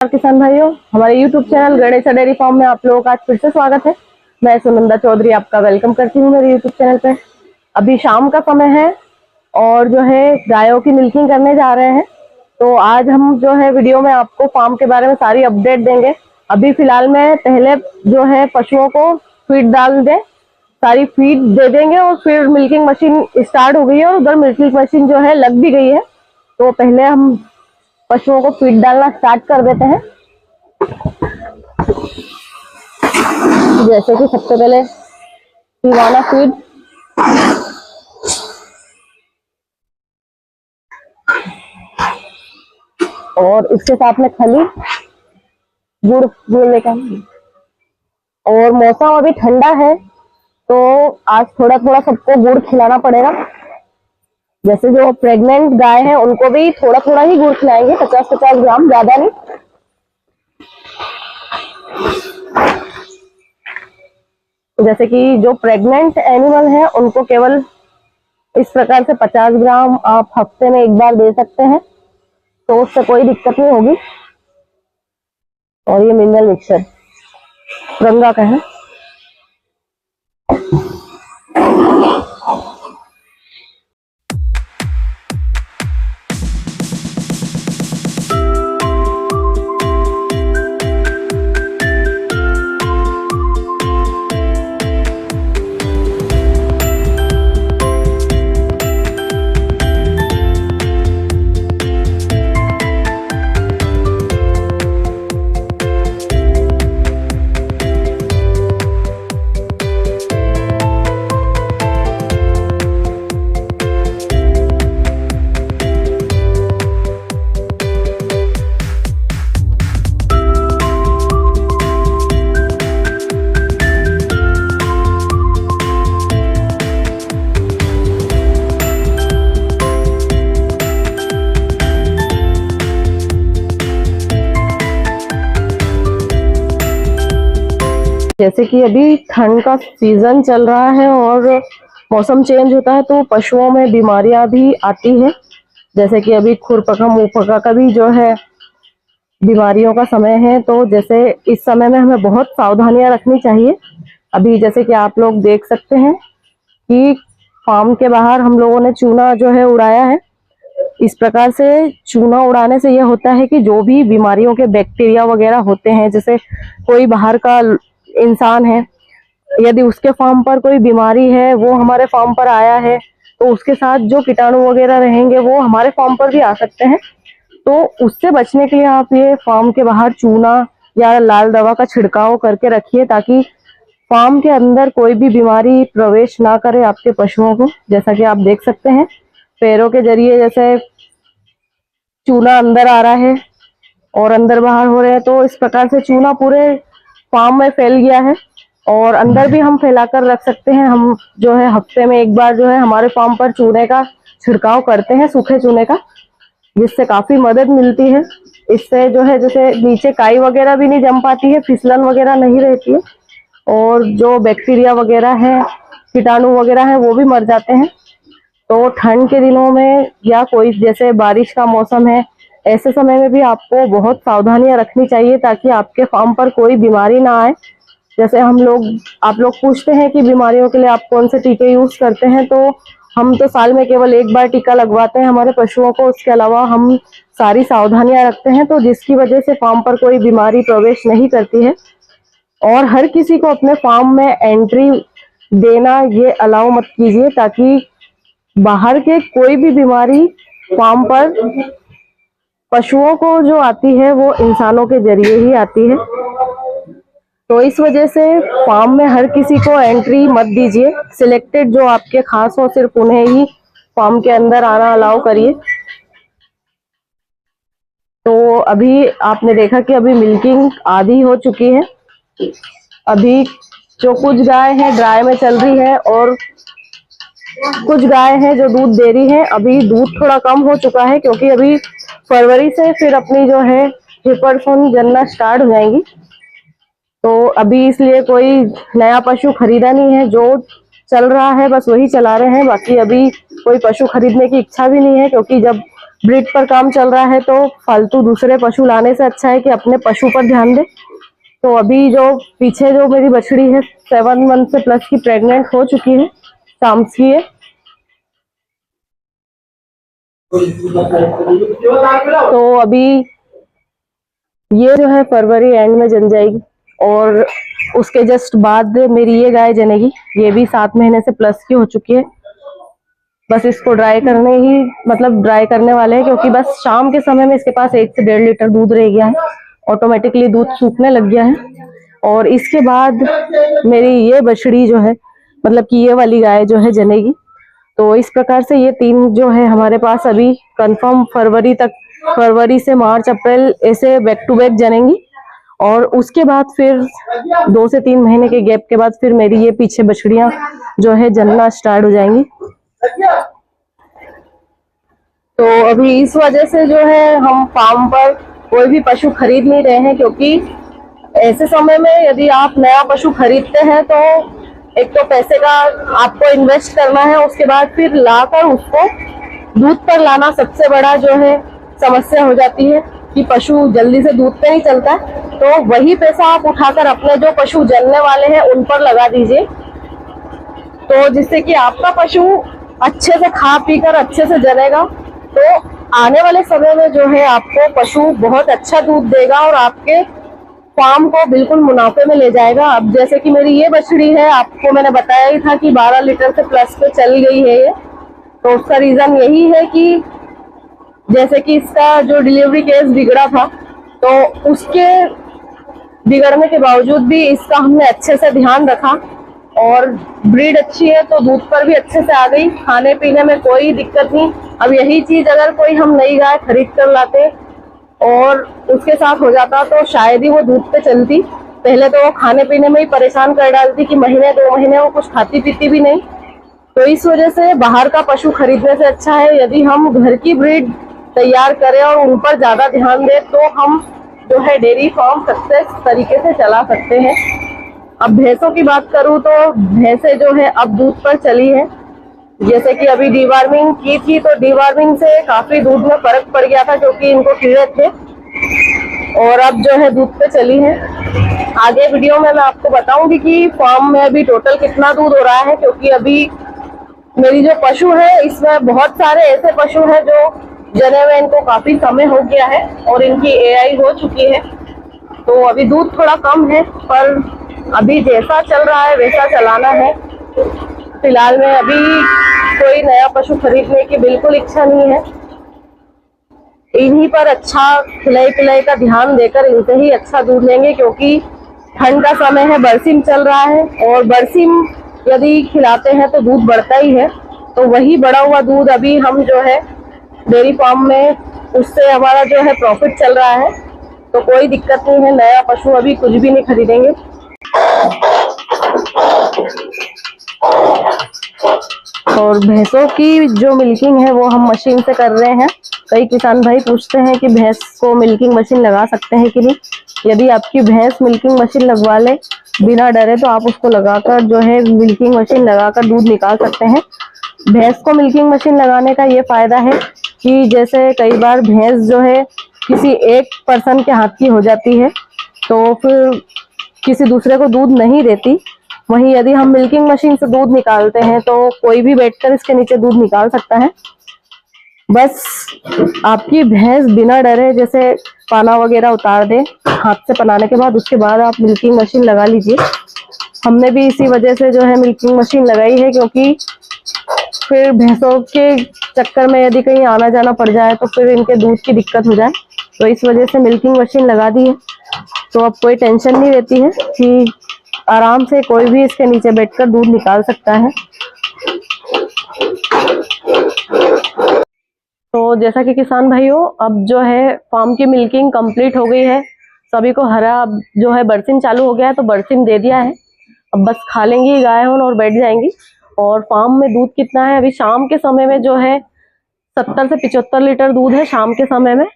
किसान भाइयों, हमारे YouTube channel Ganesh dairy farm में आप लोगों का आज फिर से स्वागत है। मैं सुनंदा चौधरी आपका वेलकम करती हूँ मेरे YouTube चैनल पे। अभी शाम का समय है और जो है गायों की मिल्किंग करने जा रहे हैं। तो आज हम जो है वीडियो में आपको फार्म के बारे में सारी अपडेट देंगे। अभी फिलहाल में पहले जो है पशुओं को फीड डाल दें, सारी फीड दे देंगे और फिर मिल्किंग मशीन स्टार्ट हो गई है और उधर मिल्किंग मशीन जो है लग भी गई है। तो पहले हम पशुओं को फीड डालना स्टार्ट कर देते हैं। जैसे कि सबसे पहले पिवाना फीड, और इसके साथ में खली, गुड़ लेकर। और मौसम अभी ठंडा है तो आज थोड़ा थोड़ा सबको गुड़ खिलाना पड़ेगा। जैसे जो प्रेग्नेंट गाय है उनको भी थोड़ा थोड़ा ही गुड़ खिलाएंगे, 50-50 ग्राम, ज्यादा नहीं। जैसे कि जो प्रेग्नेंट एनिमल है उनको केवल इस प्रकार से 50 ग्राम आप हफ्ते में एक बार दे सकते हैं, तो उससे कोई दिक्कत नहीं होगी। और ये मिनरल मिक्सचर गंगा का है। जैसे कि अभी ठंड का सीजन चल रहा है और मौसम चेंज होता है तो पशुओं में बीमारियां भी आती है। जैसे कि अभी खुरपका मुंहपका का भी जो है बीमारियों का समय है, तो जैसे इस समय में हमें बहुत सावधानियां रखनी चाहिए। अभी जैसे कि आप लोग देख सकते हैं कि फार्म के बाहर हम लोगों ने चूना जो है उड़ाया है। इस प्रकार से चूना उड़ाने से यह होता है कि जो भी बीमारियों के बैक्टीरिया वगैरह होते हैं, जैसे कोई बाहर का इंसान है, यदि उसके फार्म पर कोई बीमारी है, वो हमारे फार्म पर आया है, तो उसके साथ जो कीटाणु वगैरह रहेंगे वो हमारे फार्म पर भी आ सकते हैं। तो उससे बचने के लिए आप ये फार्म के बाहर चूना या लाल दवा का छिड़काव करके रखिए, ताकि फार्म के अंदर कोई भी बीमारी प्रवेश ना करे आपके पशुओं को। जैसा कि आप देख सकते हैं पैरों के जरिए जैसे चूना अंदर आ रहा है और अंदर बाहर हो रहे हैं, तो इस प्रकार से चूना पूरे फार्म में फैल गया है। और अंदर भी हम फैलाकर रख सकते हैं। हम जो है हफ्ते में एक बार जो है हमारे फार्म पर चूने का छिड़काव करते हैं, सूखे चूने का, जिससे काफी मदद मिलती है। इससे जो है जैसे नीचे काई वगैरह भी नहीं जम पाती है, फिसलन वगैरह नहीं रहती है, और जो बैक्टीरिया वगैरह है, कीटाणु वगैरह है, वो भी मर जाते हैं। तो ठंड के दिनों में या कोई जैसे बारिश का मौसम है, ऐसे समय में भी आपको बहुत सावधानियां रखनी चाहिए ताकि आपके फार्म पर कोई बीमारी ना आए। जैसे आप लोग पूछते हैं कि बीमारियों के लिए आप कौन से टीके यूज करते हैं, तो हम तो साल में केवल एक बार टीका लगवाते हैं हमारे पशुओं को। उसके अलावा हम सारी सावधानियां रखते हैं, तो जिसकी वजह से फार्म पर कोई बीमारी प्रवेश नहीं करती है। और हर किसी को अपने फार्म में एंट्री देना ये अलाउ मत कीजिए, ताकि बाहर के कोई भी बीमारी फार्म पर पशुओं को जो आती है वो इंसानों के जरिए ही आती है। तो इस वजह से फार्म में हर किसी को एंट्री मत दीजिए। सिलेक्टेड जो आपके खास हो, सिर्फ उन्हें ही फार्म के अंदर आना अलाउ करिए। तो अभी आपने देखा कि अभी मिल्किंग आधी हो चुकी है। अभी जो कुछ गाय है ड्राई में चल रही है और कुछ गाय हैं जो दूध दे रही है। अभी दूध थोड़ा कम हो चुका है क्योंकि अभी फरवरी से फिर अपनी जो है हिपर्सन जनना स्टार्ट हो जाएंगी। तो अभी इसलिए कोई नया पशु खरीदा नहीं है, जो चल रहा है बस वही चला रहे हैं। बाकी अभी कोई पशु खरीदने की इच्छा भी नहीं है, क्योंकि जब ब्रीड पर काम चल रहा है तो फालतू दूसरे पशु लाने से अच्छा है कि अपने पशु पर ध्यान दे। तो अभी जो पीछे जो मेरी बछड़ी है 7 मंथ से प्लस की प्रेग्नेंट हो चुकी है, शाम्स की है। तो अभी ये जो है फरवरी एंड में जन जाएगी और उसके जस्ट बाद मेरी ये गाय जनेगी। ये भी 7 महीने से प्लस की हो चुकी है। बस इसको ड्राई करने वाले हैं, क्योंकि बस शाम के समय में इसके पास 1 से 1.5 लीटर दूध रह गया है। ऑटोमेटिकली दूध सूखने लग गया है। और इसके बाद मेरी ये बछड़ी जो है, मतलब कि ये वाली गाय जो है जनेगी। तो इस प्रकार से ये 3 जो है हमारे पास अभी कंफर्म फरवरी से मार्च अप्रैल ऐसे बैक टू बैक जनेंगी। और उसके बाद फिर 2 से 3 महीने के गैप के बाद फिर मेरी ये पीछे बछड़ियां जो है जनना स्टार्ट हो जाएंगी। तो अभी इस वजह से जो है हम फार्म पर कोई भी पशु खरीद नहीं रहे हैं, क्योंकि ऐसे समय में यदि आप नया पशु खरीदते हैं तो एक तो पैसे का आपको इन्वेस्ट करना है, उसके बाद फिर लाकर उसको दूध पर लाना सबसे बड़ा जो है समस्या हो जाती है कि पशु जल्दी से दूध पे नहीं चलता है। तो वही पैसा आप उठाकर अपने जो पशु जलने वाले हैं उन पर लगा दीजिए, तो जिससे कि आपका पशु अच्छे से खा पी कर अच्छे से जलेगा। तो आने वाले समय में जो है आपको पशु बहुत अच्छा दूध देगा और आपके फार्म को बिल्कुल मुनाफे में ले जाएगा। अब जैसे कि मेरी ये बछड़ी है, आपको मैंने बताया ही था कि 12 लीटर से प्लस पे चल गई है ये। तो उसका रीजन यही है कि जैसे कि इसका जो डिलीवरी केस बिगड़ा था, तो उसके बिगड़ने के बावजूद भी इसका हमने अच्छे से ध्यान रखा और ब्रीड अच्छी है तो दूध पर भी अच्छे से आ गई, खाने पीने में कोई दिक्कत नहीं। अब यही चीज अगर कोई हम नई गाय खरीद कर लाते और उसके साथ हो जाता तो शायद ही वो दूध पे चलती। पहले तो वो खाने पीने में ही परेशान कर डालती कि महीने 2 महीने वो कुछ खाती पीती भी नहीं। तो इस वजह से बाहर का पशु खरीदने से अच्छा है यदि हम घर की ब्रीड तैयार करें और उन पर ज्यादा ध्यान दें तो हम जो है डेयरी फार्म सक्सेस तरीके से चला सकते हैं। अब भैंसों की बात करूं तो भैंसे जो है अब दूध पर चली है। जैसे कि अभी डीवार्मिंग की थी तो डीवार्मिंग से काफी दूध में फर्क पड़ गया था, क्योंकि इनको कीड़े थे, और अब जो है दूध पे चली है। आगे वीडियो में मैं आपको बताऊंगी कि फार्म में अभी टोटल कितना दूध हो रहा है, क्योंकि अभी मेरी जो पशु है इसमें बहुत सारे ऐसे पशु हैं जो जने हुए इनको काफी समय हो गया है और इनकी एआई हो चुकी है। तो अभी दूध थोड़ा कम है, पर अभी जैसा चल रहा है वैसा चलाना है। फिलहाल में अभी कोई नया पशु खरीदने की बिल्कुल इच्छा नहीं है। इन्हीं पर अच्छा खिलाई पिलाई का ध्यान देकर इनसे ही अच्छा दूध लेंगे, क्योंकि ठंड का समय है, बरसिम चल रहा है और बरसिम यदि खिलाते हैं तो दूध बढ़ता ही है। तो वही बढ़ा हुआ दूध अभी हम जो है डेयरी फार्म में उससे हमारा जो है प्रॉफिट चल रहा है। तो कोई दिक्कत नहीं है, नया पशु अभी कुछ भी नहीं खरीदेंगे। और भैंसों की जो मिल्किंग है वो हम मशीन से कर रहे हैं। कई किसान भाई पूछते हैं कि भैंस को मिल्किंग मशीन लगा सकते हैं कि नहीं। यदि आपकी भैंस मिल्किंग मशीन लगवा ले बिना डरे तो आप उसको लगाकर जो है मिल्किंग मशीन लगाकर दूध निकाल सकते हैं। भैंस को मिल्किंग मशीन लगाने का ये फायदा है कि जैसे कई बार भैंस जो है किसी एक पर्सन के हाथ की हो जाती है तो फिर किसी दूसरे को दूध नहीं देती। वहीं यदि हम मिल्किंग मशीन से दूध निकालते हैं तो कोई भी बैठकर इसके नीचे दूध निकाल सकता है। बस आपकी भैंस बिना डरे जैसे पाना वगैरह उतार दे हाथ से पनाने के बाद, उसके बाद आप मिल्किंग मशीन लगा लीजिए। हमने भी इसी वजह से जो है मिल्किंग मशीन लगाई है, क्योंकि फिर भैंसों के चक्कर में यदि कहीं आना जाना पड़ जाए तो फिर इनके दूध की दिक्कत हो जाए। तो इस वजह से मिल्किंग मशीन लगा दी है। तो अब कोई टेंशन नहीं रहती है कि आराम से कोई भी इसके नीचे बैठकर दूध निकाल सकता है। तो जैसा कि किसान भाइयों, अब जो है फार्म की मिल्किंग कंप्लीट हो गई है। सभी को हरा जो है बरसिम चालू हो गया है तो बरसिम दे दिया है। अब बस खा लेंगी गाय और बैठ जाएंगी। और फार्म में दूध कितना है, अभी शाम के समय में जो है 70 से 75 लीटर दूध है शाम के समय में,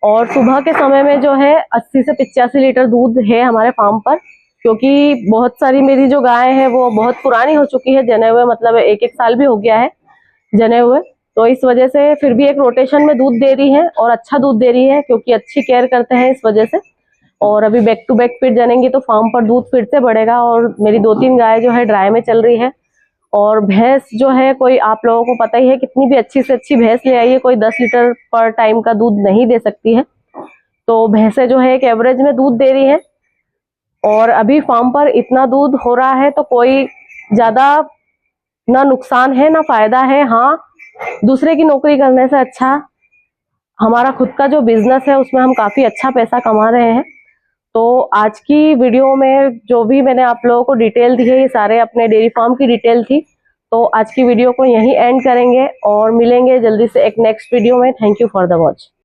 और सुबह के समय में जो है 80 से 85 लीटर दूध है हमारे फार्म पर। क्योंकि बहुत सारी मेरी जो गाय है वो बहुत पुरानी हो चुकी है, जने हुए, मतलब 1-1 साल भी हो गया है जने हुए। तो इस वजह से फिर भी एक रोटेशन में दूध दे रही है और अच्छा दूध दे रही है, क्योंकि अच्छी केयर करते हैं इस वजह से। और अभी बैक टू बैक फिर जनेंगी तो फार्म पर दूध फिर से बढ़ेगा। और मेरी 2-3 गाय जो है ड्राई में चल रही है। और भैंस जो है, कोई आप लोगों को पता ही है, कितनी भी अच्छी से अच्छी भैंस ले आइए, कोई 10 लीटर पर टाइम का दूध नहीं दे सकती है। तो भैंसें जो है एक एवरेज में दूध दे रही है। और अभी फार्म पर इतना दूध हो रहा है तो कोई ज्यादा ना नुकसान है ना फायदा है। हाँ, दूसरे की नौकरी करने से अच्छा हमारा खुद का जो बिजनेस है उसमें हम काफी अच्छा पैसा कमा रहे हैं। तो आज की वीडियो में जो भी मैंने आप लोगों को डिटेल दी है, ये सारे अपने डेयरी फार्म की डिटेल थी। तो आज की वीडियो को यहीं एंड करेंगे और मिलेंगे जल्दी से एक नेक्स्ट वीडियो में। Thank you for the watch.